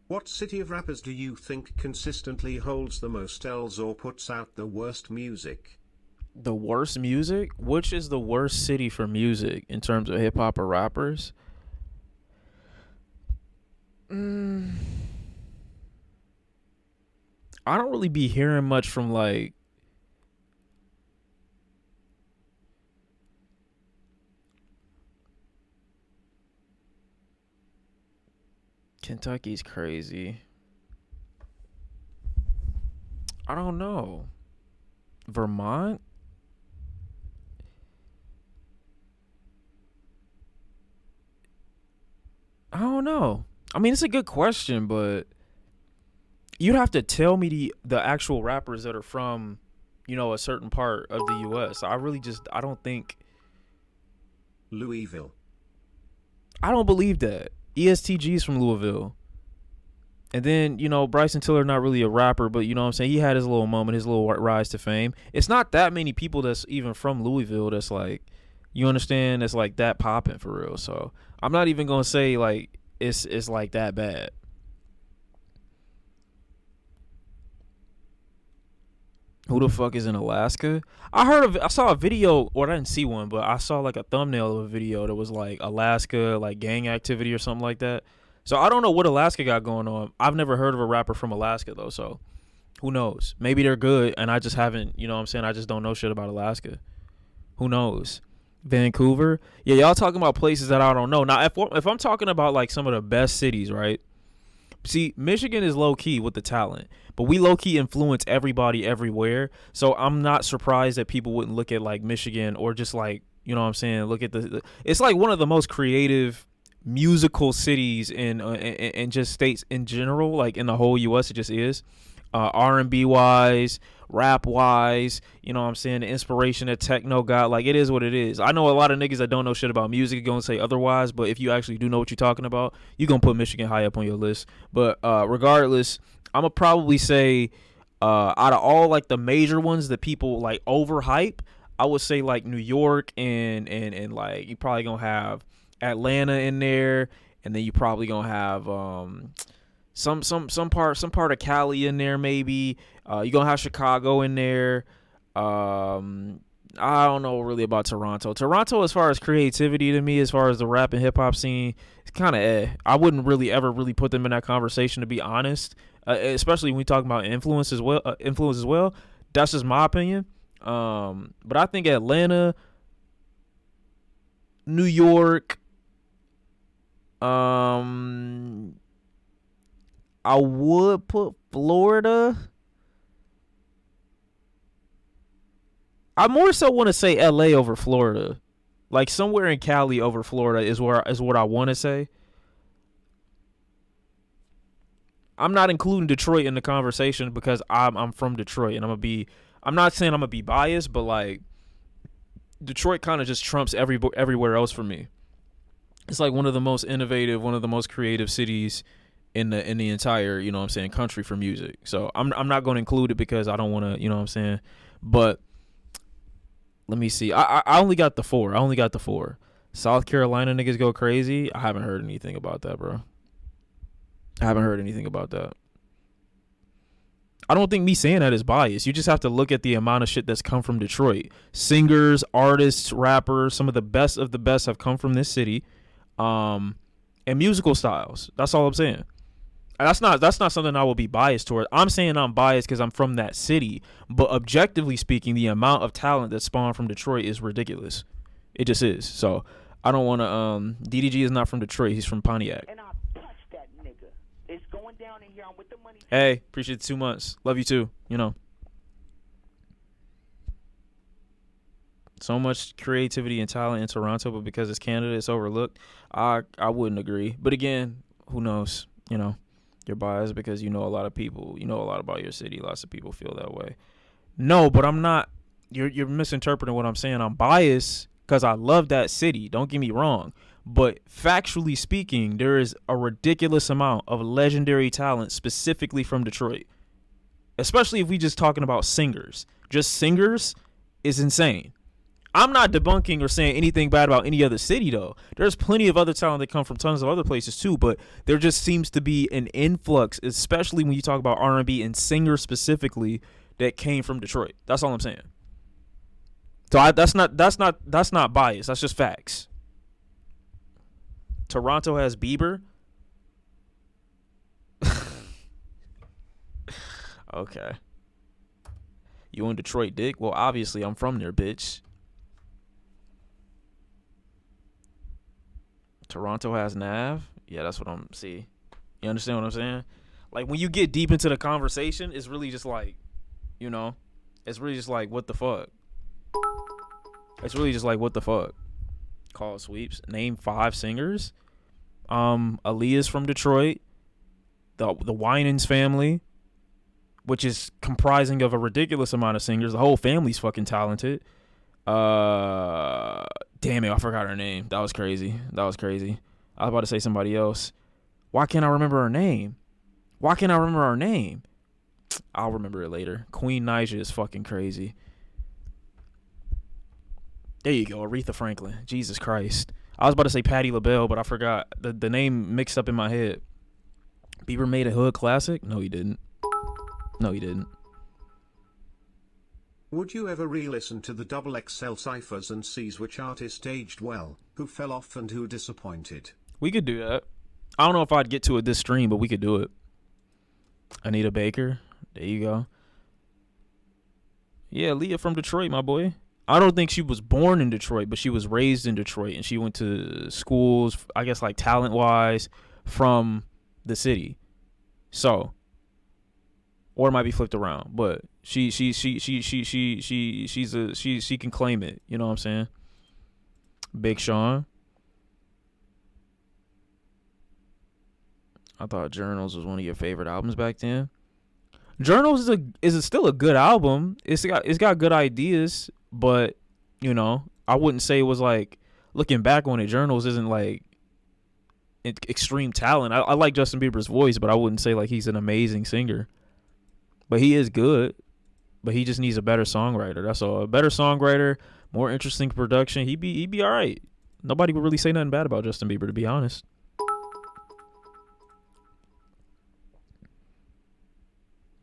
What city of rappers do you think consistently holds the most L's or puts out the worst music? The worst music? Which is the worst city for music in terms of hip hop or rappers? Mm, I don't really be hearing much from like Kentucky's crazy. I don't know. Vermont? I don't know. I mean, it's a good question, but you'd have to tell me the actual rappers that are from, a certain part of the U.S. I really just I don't think Louisville. I don't believe that. ESTG's from Louisville. And then, Bryson Tiller, not really a rapper, but you know what I'm saying? He had his little moment, his little rise to fame. It's not that many people that's even from Louisville that's like, you understand, that's like that popping for real. So I'm not even going to say like it's like that bad. Who the fuck is in Alaska? I saw a video, or I didn't see one, but I saw like a thumbnail of a video that was like Alaska, like gang activity or something like that. So I don't know what Alaska got going on. I've never heard of a rapper from Alaska though, so who knows? Maybe they're good and I just haven't, you know what I'm saying? I just don't know shit about Alaska. Who knows? Vancouver? Yeah, y'all talking about places that I don't know. Now, if I'm talking about like some of the best cities, right? See, Michigan is low key with the talent, but we low key influence everybody everywhere. So I'm not surprised that people wouldn't look at like Michigan or just like, you know what I'm saying, look at it's like one of the most creative musical cities in just states in general, like in the whole US. It just is. R&B wise, rap wise, you know what I'm saying, the inspiration that techno got, like it is what it is. I know a lot of niggas that don't know shit about music are gonna say otherwise, but if you actually do know what you're talking about, you're gonna put Michigan high up on your list. But regardless, I'm gonna probably say out of all like the major ones that people like overhype, I would say like New York and like you probably gonna have Atlanta in there, and then you probably gonna have some part of Cali in there maybe. You're gonna have Chicago in there. I don't know really about Toronto. Toronto, as far as creativity to me, as far as the rap and hip hop scene, it's kind of I wouldn't really ever really put them in that conversation, to be honest. Especially when we talk about influence as well. That's just my opinion. But I think Atlanta, New York, I would put Florida. I more so want to say LA over Florida. Like somewhere in Cali over Florida is what I want to say. I'm not including Detroit in the conversation because I'm from Detroit and I'm not saying I'm gonna be biased, but like Detroit kind of just trumps everywhere else for me. It's like one of the most innovative, one of the most creative cities in the entire, you know what I'm saying, country for music. So I'm not going to include it because I don't want to, you know what I'm saying. But let me see. I only got the four. South Carolina niggas go crazy. I haven't heard anything about that, bro. I haven't heard anything about that. I don't think me saying that is biased. You just have to look at the amount of shit that's come from Detroit. Singers, artists, rappers, some of the best have come from this city. And musical styles. That's all I'm saying. That's not something I will be biased toward. I'm saying I'm biased because I'm from that city. But objectively speaking, the amount of talent that spawned from Detroit is ridiculous. It just is. So I don't want to. DDG is not from Detroit. He's from Pontiac. And I touched that nigga. It's going down in here. I'm with the money. Hey, appreciate the 2 months. Love you too. So much creativity and talent in Toronto, but because it's Canada, it's overlooked. I wouldn't agree. But again, who knows? You're biased because you know a lot of people. You know a lot about your city. Lots of people feel that way. No, but I'm not. You're misinterpreting what I'm saying. I'm biased because I love that city. Don't get me wrong. But factually speaking, there is a ridiculous amount of legendary talent specifically from Detroit. Especially if we just talking about singers. Just singers is insane. I'm not debunking or saying anything bad about any other city though. There's plenty of other talent that come from tons of other places too, but there just seems to be an influx, especially when you talk about R&B and singers specifically that came from Detroit. That's all I'm saying. So that's not bias. That's just facts. Toronto has Bieber. Okay. You in Detroit, dick? Well, obviously I'm from there, bitch. Toronto has Nav. Yeah, that's what I'm. See, you understand what I'm saying? Like when you get deep into the conversation, it's really just like, it's really just like what the fuck. It's really just like what the fuck. Call sweeps. Name 5 singers. Aaliyah's from Detroit. The Winans family, which is comprising of a ridiculous amount of singers. The whole family's fucking talented. Damn it, I forgot her name. That was crazy. I was about to say somebody else. Why can't I remember her name? I'll remember it later. Queen Naija is fucking crazy. There you go, Aretha Franklin. Jesus Christ. I was about to say Patti LaBelle, but I forgot. The name mixed up in my head. Bieber made a hood classic? No, he didn't. Would you ever re-listen to the XXL ciphers and sees which artist aged well, who fell off and who disappointed? We could do that. I don't know if I'd get to it this stream, but we could do it. Anita Baker. There you go. Yeah, Leah from Detroit, my boy. I don't think she was born in Detroit, but she was raised in Detroit, and she went to schools, I guess, like talent-wise, from the city. So, or it might be flipped around, but she can claim it. You know what I'm saying? Big Shawn. I thought Journals was one of your favorite albums back then. Journals is still a good album. It's got good ideas, but I wouldn't say it was like, looking back on it, Journals isn't like extreme talent. I like Justin Bieber's voice, but I wouldn't say like he's an amazing singer. But he is good. But he just needs a better songwriter. That's all. A better songwriter, more interesting production. He'd be all right. Nobody would really say nothing bad about Justin Bieber, to be honest.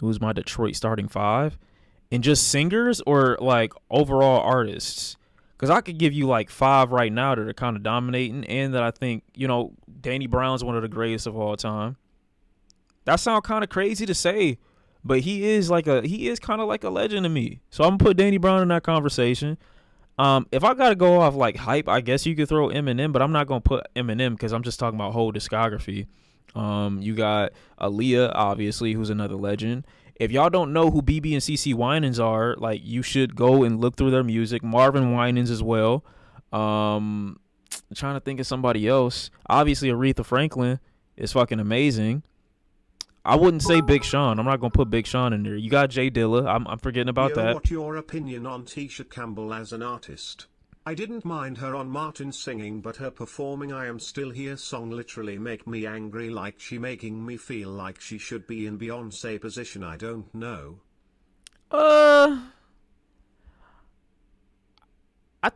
Who's my Detroit starting 5? And just singers or like overall artists? Because I could give you like 5 right now that are kind of dominating, and that I think, Danny Brown's one of the greatest of all time. That sounds kind of crazy to say, but he is kind of like a legend to me. So I'm gonna put Danny Brown in that conversation. If I gotta go off like hype, I guess you could throw Eminem, but I'm not gonna put Eminem because I'm just talking about whole discography. You got Aaliyah, obviously, who's another legend. If y'all don't know who BB and CC Winans are, like, you should go and look through their music. Marvin Winans as well. I'm trying to think of somebody else. Obviously, Aretha Franklin is fucking amazing. I wouldn't say Big Sean. I'm not gonna put Big Sean in there. You got Jay Dilla. I'm forgetting about that. What's your opinion on Tisha Campbell as an artist? I didn't mind her on Martin singing, but her performing I Am Still Here song literally make me angry, like she making me feel like she should be in Beyonce position. I don't know. I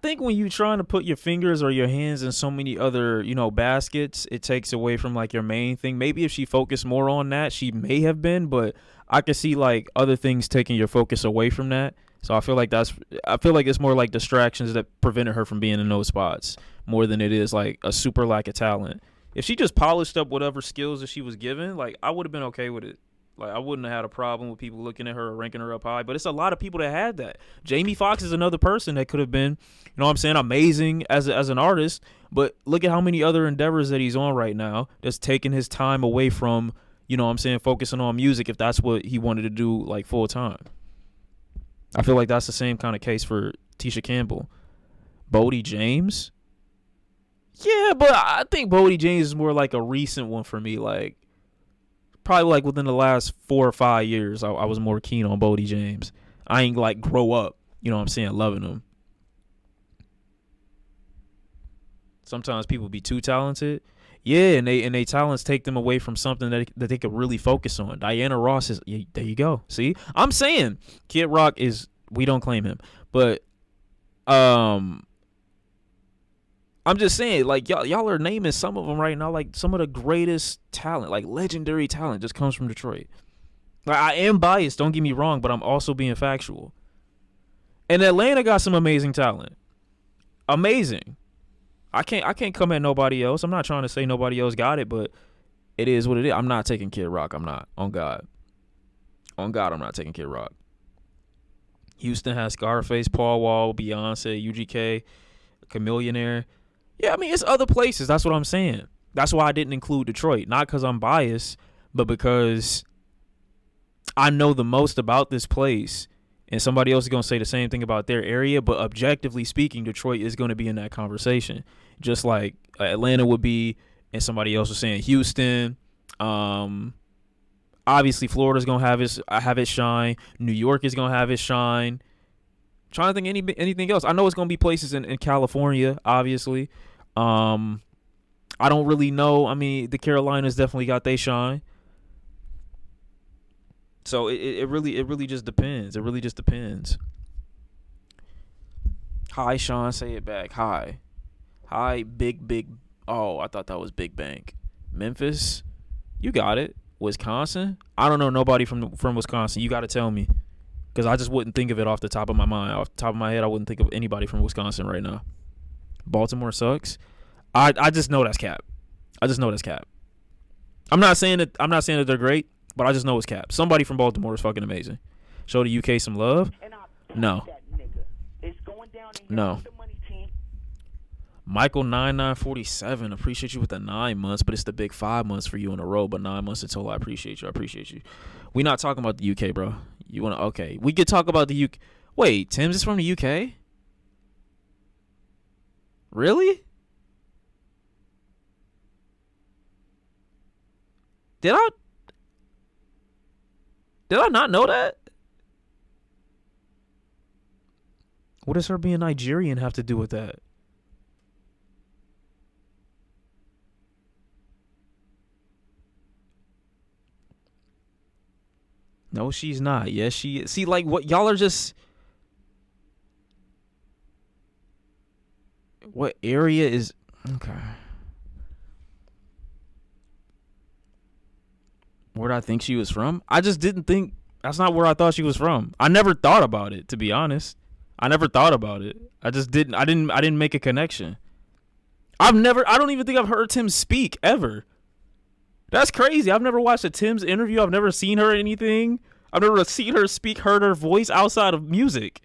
think when you trying to put your fingers or your hands in so many other, baskets, it takes away from like your main thing. Maybe if she focused more on that, she may have been, but I could see like other things taking your focus away from that. So I feel like it's more like distractions that prevented her from being in those spots more than it is like a super lack of talent. If she just polished up whatever skills that she was given, like, I would have been okay with it. Like, I wouldn't have had a problem with people looking at her or ranking her up high. But it's a lot of people that had that. Jamie Foxx is another person that could have been, amazing as an artist. But look at how many other endeavors that he's on right now that's taking his time away from, focusing on music if that's what he wanted to do, like, full time. I feel like that's the same kind of case for Tisha Campbell. Bodie James? Yeah, but I think Bodie James is more like a recent one for me. Like, probably like within the last 4 or 5 years, I was more keen on Bodie James. I ain't like grow up, loving him. Sometimes people be too talented. Yeah, and they talents take them away from something that they could really focus on. Diana Ross is, there you go. See? I'm saying Kid Rock we don't claim him, but I'm just saying, like, y'all are naming some of them right now, like some of the greatest talent, like legendary talent, just comes from Detroit. Like, I am biased, don't get me wrong, but I'm also being factual. And Atlanta got some amazing talent. Amazing. I can't come at nobody else. I'm not trying to say nobody else got it, but it is what it is. I'm not taking Kid Rock. I'm not. On God. On God, I'm not taking Kid Rock. Houston has Scarface, Paul Wall, Beyonce, UGK, Chameleonaire. Yeah, I mean, it's other places. That's what I'm saying. That's why I didn't include Detroit. Not because I'm biased, but because I know the most about this place. And somebody else is going to say the same thing about their area. But objectively speaking, Detroit is going to be in that conversation. Just like Atlanta would be, and somebody else was saying Houston. Obviously, Florida's going to have its shine. New York is going to have its shine. I'm trying to think anything else. I know it's going to be places in California, obviously. I don't really know. I mean, the Carolinas definitely got their shine. So it really just depends. It really just depends. Hi, Shawn. Say it back. Hi. Hi, big. Oh, I thought that was Big Bank. Memphis. You got it. Wisconsin. I don't know nobody from Wisconsin. You got to tell me. Because I just wouldn't think of it off the top of my mind. Off the top of my head, I wouldn't think of anybody from Wisconsin right now. Baltimore sucks. I just know that's cap. I just know that's cap. I'm not saying that they're great. But I just know it's cap. Somebody from Baltimore is fucking amazing. Show the UK some love. No. No. Michael 9947. Appreciate you with the 9 months, but it's the big 5 months for you in a row. But 9 months until I appreciate you. I appreciate you. We not talking about the UK, bro. You wanna? Okay. We could talk about the UK. Wait, Tim's is from the UK? Really? Did I not know that? What does her being Nigerian have to do with that? No, she's not. Yes, she is. See, like, what y'all are just... What area is... Okay. Where did I think she was from? I just didn't think. That's not where I thought she was from. I never thought about it, to be honest. I never thought about it. I just didn't. I didn't make a connection. I don't even think I've heard Tim speak ever. That's crazy. I've never watched a Tim's interview. I've never seen her in anything. I've never seen her speak, heard her voice outside of music.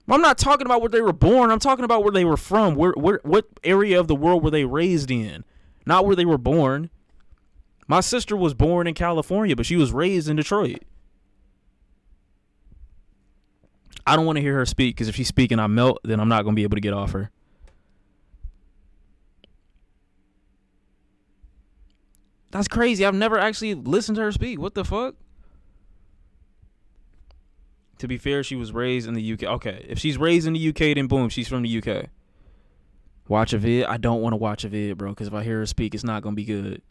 I'm not talking about where they were born. I'm talking about where they were from. What area of the world were they raised in? Not where they were born. My sister was born in California, but she was raised in Detroit. I don't want to hear her speak, because if she's speaking, I melt, then I'm not going to be able to get off her. That's crazy. I've never actually listened to her speak. What the fuck? To be fair, she was raised in the UK. Okay, if she's raised in the UK, then boom, she's from the UK. Watch a vid? I don't want to watch a vid, bro, because if I hear her speak, it's not going to be good.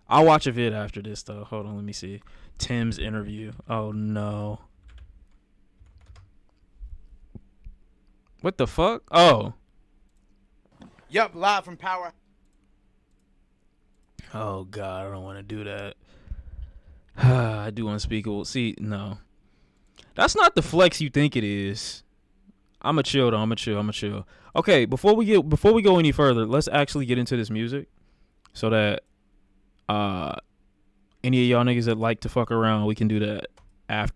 I'll watch a vid after this, though. Hold on, let me see. Tim's interview. Oh, no. What the fuck? Oh. Yup, live from Power. Oh, God, I don't want to do that. I do unspeakable. See, no. That's not the flex you think it is. I'ma chill though. I'ma chill. Okay, before we go any further, let's actually get into this music, so that any of y'all niggas that like to fuck around, we can do that after.